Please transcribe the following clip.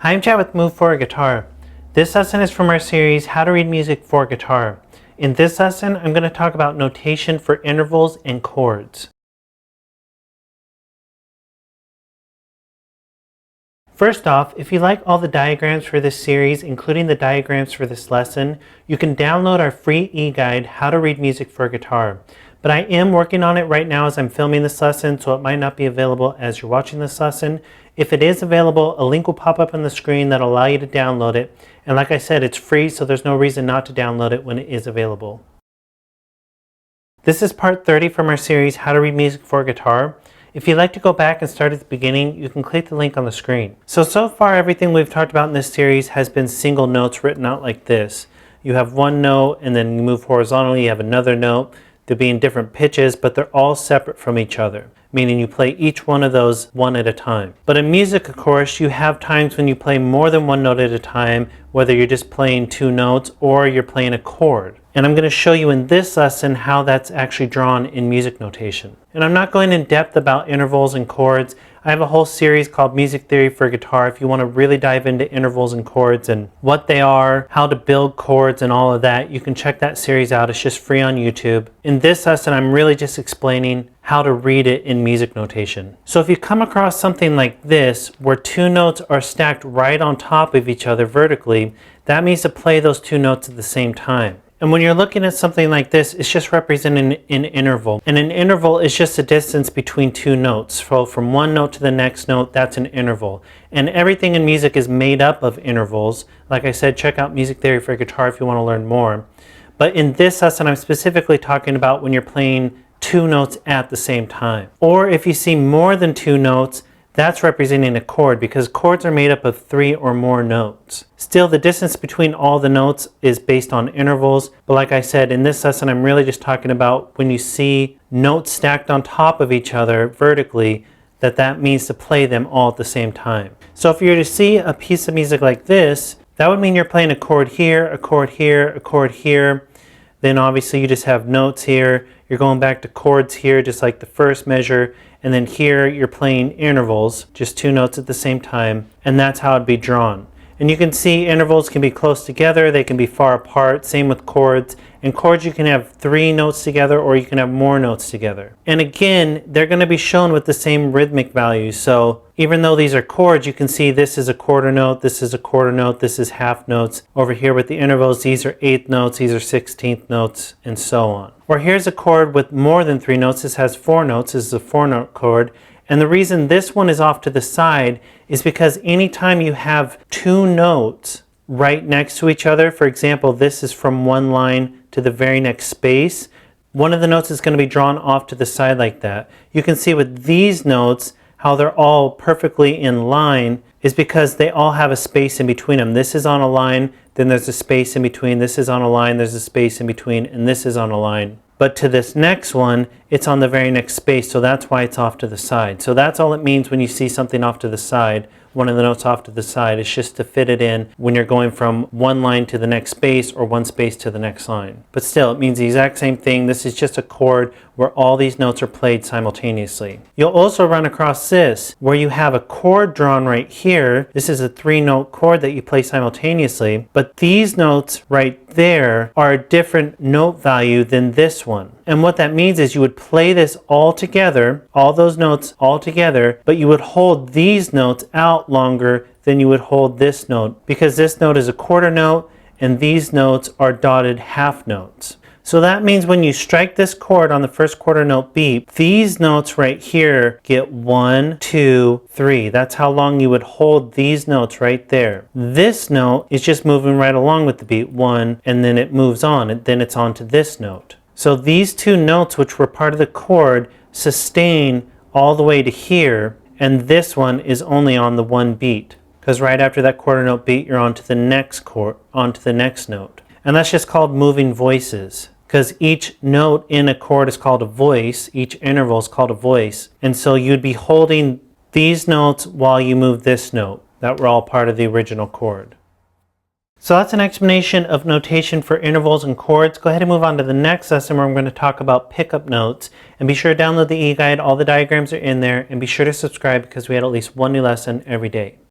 Hi, I'm Chad with Move for Guitar. This lesson is from our series, How to Read Music for Guitar. In this lesson, I'm going to talk about notation for intervals and chords. First off, if you like all the diagrams for this series, including the diagrams for this lesson, you can download our free e-guide, How to Read Music for Guitar. But I am working on it right now as I'm filming this lesson, so it might not be available as you're watching this lesson. If it is available, a link will pop up on the screen that'll allow you to download it. And like I said, it's free, so there's no reason not to download it when it is available. This is part 30 from our series, How to Read Music for Guitar. If you'd like to go back and start at the beginning, you can click the link on the screen. So far everything we've talked about in this series has been single notes written out like this. You have one note, and then you move horizontally, you have another note. They'll be in different pitches, but they're all separate from each other, meaning you play each one of those one at a time. But in music, of course, you have times when you play more than one note at a time, whether you're just playing two notes or you're playing a chord. And I'm going to show you in this lesson how that's actually drawn in music notation. And I'm not going in depth about intervals and chords. I have a whole series called Music Theory for Guitar if you want to really dive into intervals and chords and what they are, how to build chords and all of that. You can check that series out. It's just free on YouTube. In this lesson, I'm really just explaining how to read it in music notation. So if you come across something like this, where two notes are stacked right on top of each other vertically, that means to play those two notes at the same time. And when you're looking at something like this, it's just representing an interval. And an interval is just a distance between two notes. So from one note to the next note, that's an interval. And everything in music is made up of intervals. Like I said, check out Music Theory for Guitar if you want to learn more. But in this lesson, I'm specifically talking about when you're playing two notes at the same time. Or if you see more than two notes, that's representing a chord, because chords are made up of three or more notes. Still, the distance between all the notes is based on intervals, but like I said, in this lesson I'm really just talking about when you see notes stacked on top of each other vertically, that means to play them all at the same time. So if you were to see a piece of music like this, that would mean you're playing a chord here, a chord here, a chord here. Then obviously you just have notes here. You're going back to chords here, just like the first measure. And then here you're playing intervals, just two notes at the same time. And that's how it'd be drawn. And you can see intervals can be close together, they can be far apart, same with chords. In chords you can have three notes together or you can have more notes together. And again, they're going to be shown with the same rhythmic values. So even though these are chords, you can see this is a quarter note, this is a quarter note, this is half notes. Over here with the intervals, these are eighth notes, these are 16th notes, and so on. Or here's a chord with more than three notes. This has four notes, this is a four-note chord. And the reason this one is off to the side is because anytime you have two notes right next to each other, for example, this is from one line to the very next space, one of the notes is going to be drawn off to the side like that. You can see with these notes how they're all perfectly in line is because they all have a space in between them. This is on a line, then there's a space in between, this is on a line, there's a space in between, and this is on a line. But to this next one, it's on the very next space, so that's why it's off to the side. So that's all it means when you see something off to the side, one of the notes off to the side. It's just to fit it in when you're going from one line to the next space or one space to the next line. But still, it means the exact same thing. This is just a chord where all these notes are played simultaneously. You'll also run across this, where you have a chord drawn right here. This is a three-note chord that you play simultaneously, but these notes right there are a different note value than this one. And what that means is you would play this all together, all those notes all together, but you would hold these notes out longer than you would hold this note, because this note is a quarter note and these notes are dotted half notes. So that means when you strike this chord on the first quarter note beat, these notes right here get 1, 2, 3. That's how long you would hold these notes right there. This note is just moving right along with the beat, 1, and then it moves on, and then it's on to this note. So these two notes, which were part of the chord, sustain all the way to here, and this one is only on the one beat. Because right after that quarter note beat, you're on to the next chord, on to the next note. And that's just called moving voices. Because each note in a chord is called a voice, each interval is called a voice. And so you'd be holding these notes while you move this note that were all part of the original chord. So that's an explanation of notation for intervals and chords. Go ahead and move on to the next lesson where I'm going to talk about pickup notes. And be sure to download the e-guide. All the diagrams are in there. And be sure to subscribe because we had at least one new lesson every day.